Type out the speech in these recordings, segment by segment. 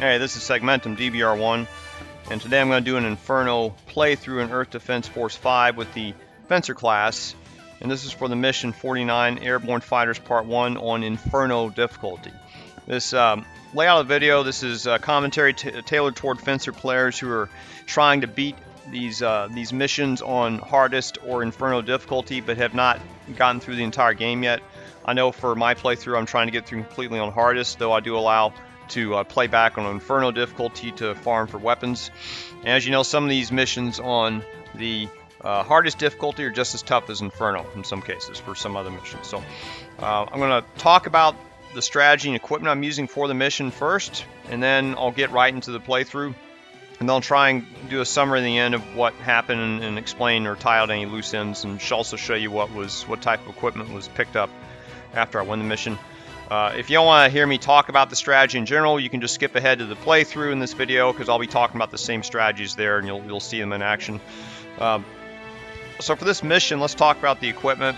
Hey, this is Segmentum DBR1, and today I'm going to do an Inferno playthrough in Earth Defense Force 5 with the Fencer class, and this is for the Mission 49 Airborne Fighters Part 1 on Inferno difficulty. This layout of the video, this is commentary tailored toward Fencer players who are trying to beat these missions on hardest or Inferno difficulty but have not gotten through the entire game yet. I know for my playthrough I'm trying to get through completely on hardest, though I do allow to play back on Inferno difficulty to farm for weapons. And as you know, some of these missions on the hardest difficulty are just as tough as Inferno in some cases for some other missions. So I'm going to talk about the strategy and equipment I'm using for the mission first, and then I'll get right into the playthrough, and then I'll try and do a summary at the end of what happened and explain or tie out any loose ends, and also show you what type of equipment was picked up after I won the mission. If you don't want to hear me talk about the strategy in general, you can just skip ahead to the playthrough in this video, because I'll be talking about the same strategies there, and you'll see them in action. So for this mission, let's talk about the equipment.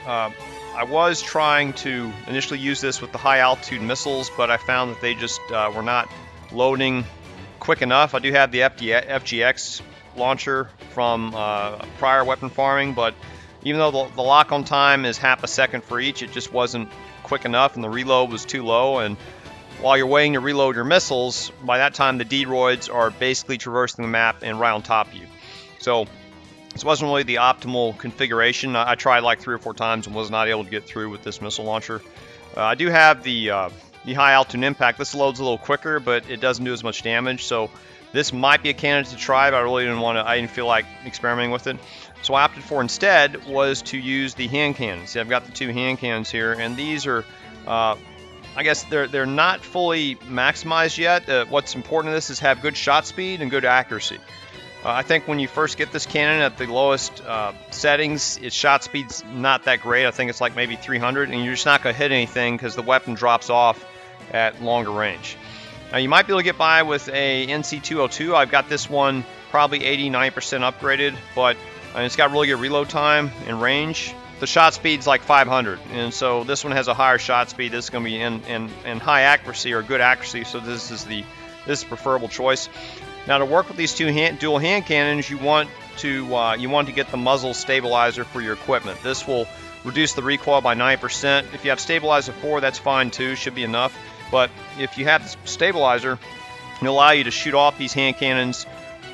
I was trying to initially use this with the high altitude missiles, but I found that they just were not loading quick enough. I do have the FGX launcher from prior weapon farming, but even though the lock-on time is half a second for each, it just wasn't quick enough, and the reload was too low. And while you're waiting to reload your missiles, by that time the Deroids are basically traversing the map and right on top of you. So this wasn't really the optimal configuration. I tried like 3 or 4 times and was not able to get through with this missile launcher. I do have the high altitude impact. This loads a little quicker, but it doesn't do as much damage. So this might be a candidate to try, but I didn't feel like experimenting with it. So what I opted for instead was to use the hand cannons. See, I've got the 2 hand cannons here, and these are, I guess they're not fully maximized yet. What's important to this is have good shot speed and good accuracy. I think when you first get this cannon at the lowest settings, its shot speed's not that great. I think it's like maybe 300, and you're just not going to hit anything because the weapon drops off at longer range. Now you might be able to get by with a NC202. I've got this one probably 80-90% upgraded, but it's got really good reload time and range. The shot speed's like 500, and so this one has a higher shot speed. This is going to be in high accuracy or good accuracy, so this is the preferable choice. Now to work with these 2 dual hand cannons, you want to get the muzzle stabilizer for your equipment. This will reduce the recoil by 9%. If you have stabilizer 4, that's fine too, should be enough. But if you have the stabilizer, it'll allow you to shoot off these hand cannons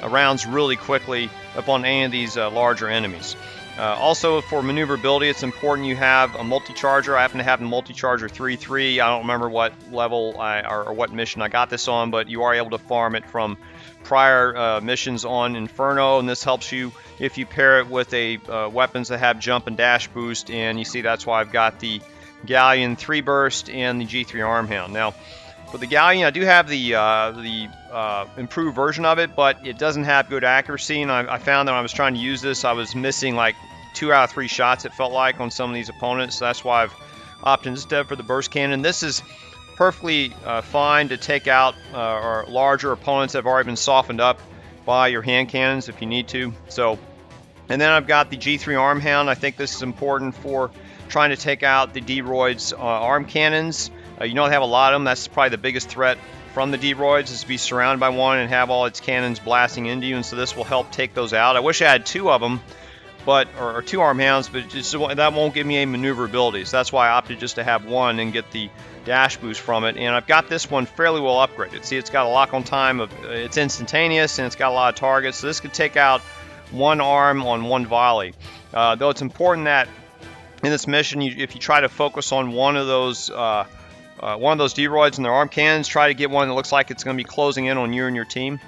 rounds really quickly upon any of these larger enemies. Also for maneuverability, it's important you have a multi-charger. I happen to have a multi-charger 3.3. I don't remember what level or what mission I got this on, but you are able to farm it from prior missions on Inferno, and this helps you if you pair it with weapons that have jump and dash boost. And you see that's why I've got the Galleon 3 burst and the G3 arm hound. Now for the Galleon, I do have the improved version of it, but it doesn't have good accuracy, and I found that when I was trying to use this, I was missing like 2 out of 3 shots, it felt like, on some of these opponents. So that's why I've opted instead for the burst cannon. This is perfectly fine to take out or larger opponents that have already been softened up by your hand cannons if you need to. So, and then I've got the G3 arm hound. I think this is important for trying to take out the Deroids arm cannons. You don't have a lot of them. That's probably the biggest threat from the Deroids, is to be surrounded by one and have all its cannons blasting into you, and so this will help take those out. I wish I had 2 of them, or 2 arm hounds, but that won't give me any maneuverability, so that's why I opted just to have 1 and get the dash boost from it. And I've got this one fairly well upgraded. See, it's got a lock-on time it's instantaneous, and it's got a lot of targets, so this could take out 1 arm on 1 volley. Though it's important that in this mission, if you try to focus on one of those Deroids and their arm cannons, try to get one that looks like it's going to be closing in on you and your team,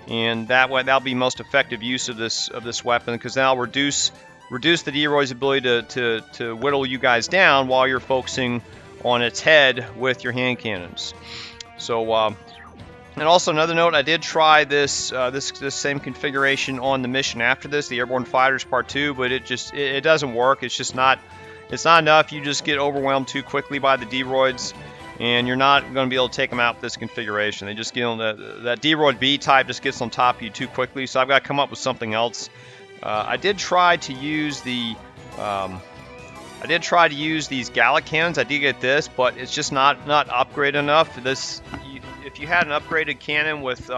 and that'll be most effective use of this weapon, because that'll reduce the Deroid's ability to whittle you guys down while you're focusing on its head with your hand cannons. So and also another note, I did try this same configuration on the mission after this, the Airborne Fighters Part 2, but it doesn't work. It's not enough. You just get overwhelmed too quickly by the Deroids, and you're not going to be able to take them out with this configuration. They just get on that Deroid B type just gets on top of you too quickly, so I've got to come up with something else. I did try to use these Gallic cannons. I did get this, but it's just not upgraded enough. if you had an upgraded cannon with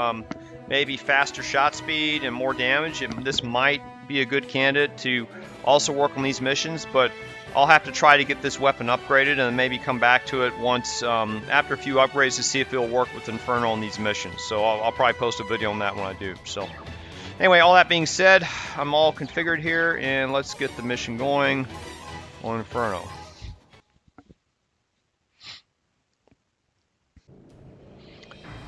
maybe faster shot speed and more damage, this might be a good candidate to also work on these missions. But I'll have to try to get this weapon upgraded and then maybe come back to it once after a few upgrades to see if it'll work with Inferno on these missions. So I'll probably post a video on that when I do. So anyway, all that being said, I'm all configured here, and let's get the mission going on Inferno.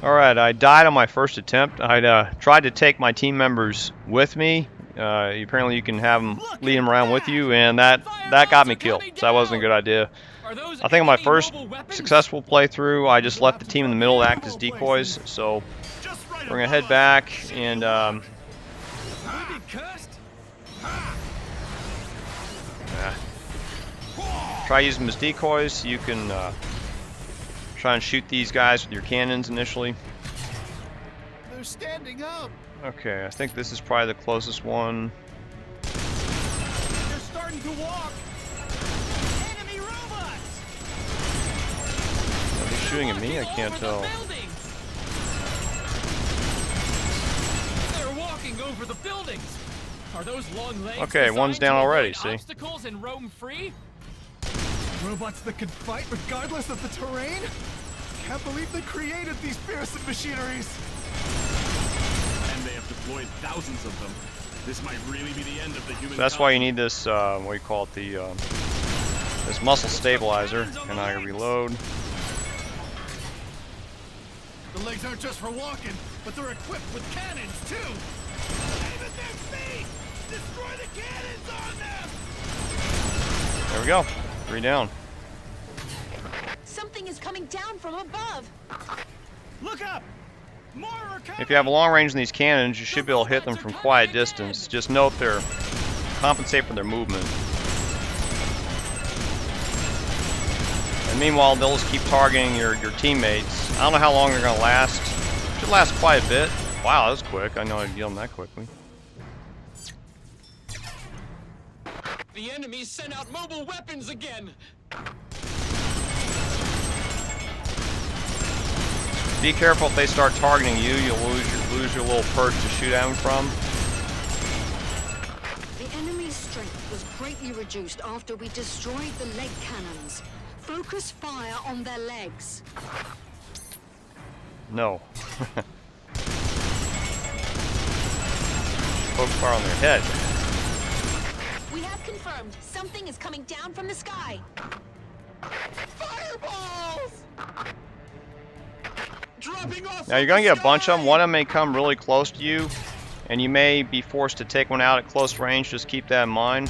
Alright, I died on my first attempt. I tried to take my team members with me. Apparently you can have them, lead them around with you, and that got me killed, so that wasn't a good idea. I think on my first successful playthrough, I just left the team in the middle to act as decoys, so we're going to head back and try using them as decoys. You can try and shoot these guys with your cannons initially. They're standing up. Okay, I think this is probably the closest one. They're starting to walk. Enemy robots. Are they shooting at me? I can't tell. They're walking over the buildings. Are those long legs? Okay, one's down already. See? Obstacles and roam free. Robots that can fight regardless of the terrain? Can't believe they created these fearsome machineries. And they have deployed thousands of them. This might really be the end of the human. So that's why you need this, what do you call it, this muscle stabilizer. And I reload. The legs aren't just for walking, but they're equipped with cannons too. Aim at their feet! Destroy the cannons on them! There we go. 3 down. Something is coming down from above. Look up! More are coming! If you have a long range in these cannons, you should be able to hit them from quite a distance. Just note compensate for their movement. And meanwhile, they'll just keep targeting your teammates. I don't know how long they're going to last. Should last quite a bit. Wow, that was quick. I know I'd kill them that quickly. The enemy sent out mobile weapons again! Be careful if they start targeting you, you'll lose your little perch to shoot at them from. The enemy's strength was greatly reduced after we destroyed the leg cannons. Focus fire on their legs. No. Focus fire on their head. We have confirmed something is coming down from the sky. Fireballs! Dropping off. Now you're going to get a bunch of them. One of them may come really close to you, and you may be forced to take one out at close range. Just keep that in mind.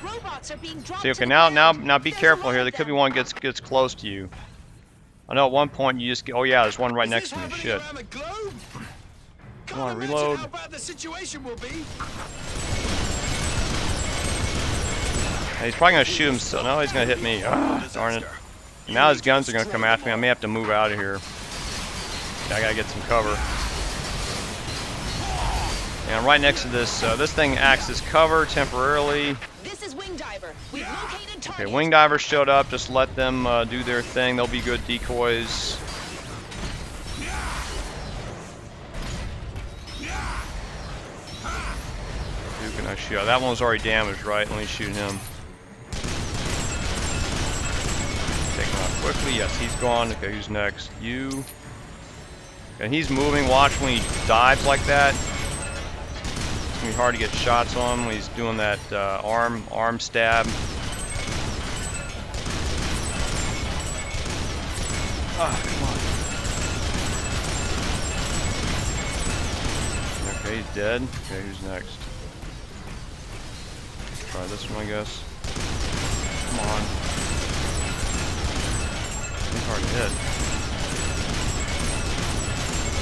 Robots are being dropped. See, okay, now be careful here. There could be one gets close to you. I know at one point you just get, oh yeah, there's one right next to me. Shit. Come on, reload. How bad the situation will be. He's probably gonna shoot himself. No, he's gonna hit me. Ah, darn it. Now his guns are gonna come after me. I may have to move out of here. I gotta get some cover. And I'm right next to this. This thing acts as cover temporarily. This is Wing Diver. We've located target. Okay, Wing Diver showed up. Just let them do their thing. They'll be good decoys. Who can I shoot? That one was already damaged, right? Let me shoot him. Take him out quickly. Yes, he's gone. Okay, who's next? You. Okay, he's moving. Watch when he dives like that. It's gonna be hard to get shots on him when he's doing that arm stab. Ah, come on. Okay, he's dead. Okay, who's next? Try this one, I guess. Come on. He's hard to hit.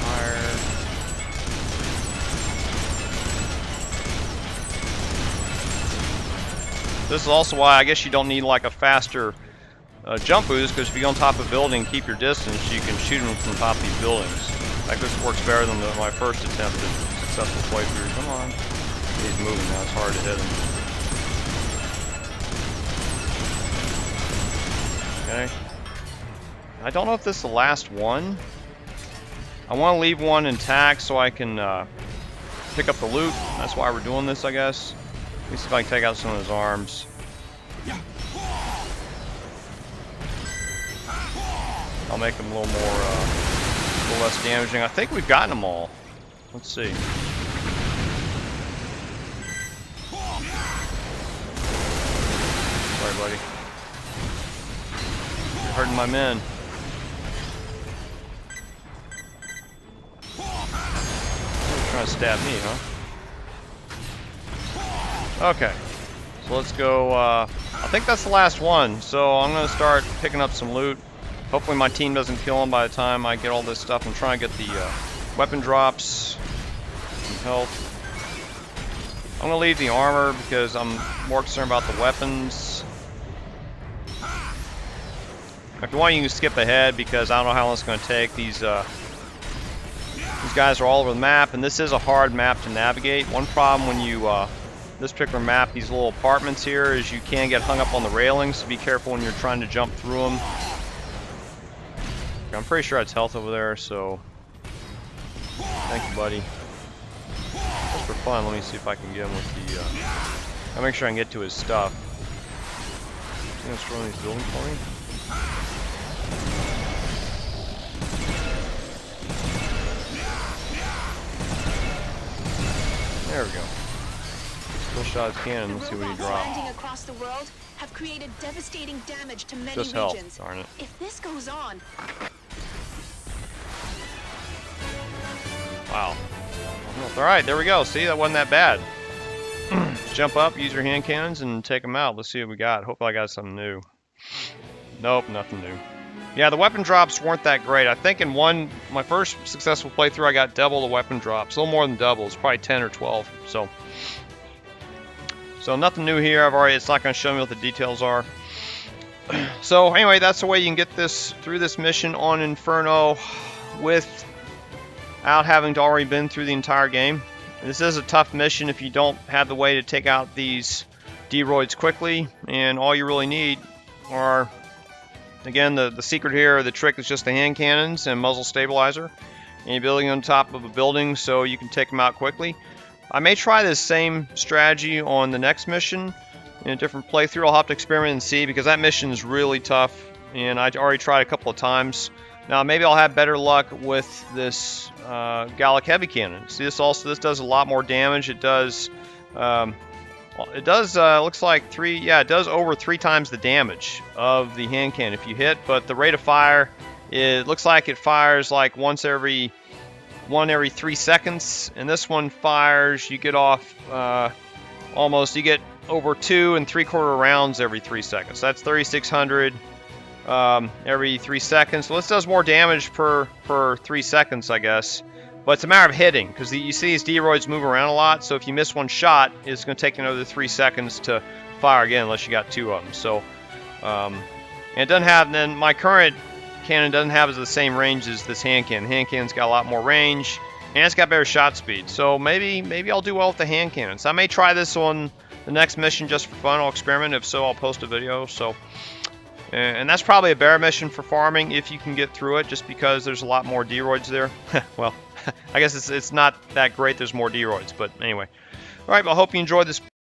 Fire. This is also why I guess you don't need like a faster jump boost, because if you go on top of a building, keep your distance, you can shoot them from top of these buildings. Like this works better than my first attempt at successful playthrough. Come on. He's moving now. It's hard to hit him. Okay. I don't know if this is the last one. I want to leave one intact so I can pick up the loot. That's why we're doing this, I guess. Let me see if I can take out some of his arms. I'll make them a little more, a little less damaging. I think we've gotten them all. Let's see. Sorry, buddy. You're hurting my men. You're trying to stab me, huh? Okay. So let's go, I think that's the last one. So I'm going to start picking up some loot. Hopefully my team doesn't kill him by the time I get all this stuff. I'm trying to get the weapon drops, some health. I'm going to leave the armor because I'm more concerned about the weapons. If you want, you can skip ahead because I don't know how long it's going to take. These guys are all over the map, and this is a hard map to navigate. One problem when you, this particular map, these little apartments here, is you can get hung up on the railings, so be careful when you're trying to jump through them. I'm pretty sure it's health over there, so thank you, buddy. Just for fun, let me see if I can get him with the, I'll make sure I can get to his stuff. He's gonna destroy these buildings for me. There we go. Still shot his cannon. Let's see what he drops. Landing across the world have created devastating damage to many Just regions. health, darn it. If this goes on, wow. Alright, there we go. See, that wasn't that bad. Just jump up, use your hand cannons, and take them out. Let's see what we got. Hopefully I got something new. Nope, nothing new. Yeah, the weapon drops weren't that great. I think in my first successful playthrough, I got double the weapon drops. A little more than double. It's probably 10 or 12. So nothing new here. It's not going to show me what the details are. So anyway, that's the way you can get through this mission on Inferno without having to already been through the entire game. This is a tough mission if you don't have the way to take out these Deroys quickly, and all you really need are, again, the secret here, the trick is just the hand cannons and muzzle stabilizer, and you're building on top of a building so you can take them out quickly. I may try this same strategy on the next mission in a different playthrough. I'll have to experiment and see, because that mission is really tough, and I already tried a couple of times. Now maybe I'll have better luck with this Gallic heavy cannon. See, this does a lot more damage. It does looks like it does over 3 times the damage of the hand cannon if you hit, but the rate of fire, it looks like it fires like one every 3 seconds, and this one fires, you get off you get over 2 3/4 rounds every 3 seconds. That's 3,600 every 3 seconds. So this does more damage per 3 seconds, I guess. But it's a matter of hitting, because you see these Deroys move around a lot, so if you miss one shot, it's going to take another 3 seconds to fire again, unless you got 2 of them. So, and it doesn't have, then my current cannon doesn't have the same range as this hand cannon. Hand cannon's got a lot more range, and it's got better shot speed. So maybe I'll do well with the hand cannons. I may try this on the next mission just for fun. I'll experiment. If so, I'll post a video. So, and that's probably a better mission for farming if you can get through it, just because there's a lot more Deroids there. Well, I guess it's not that great. There's more Deroids, but anyway. All right, well, I hope you enjoyed this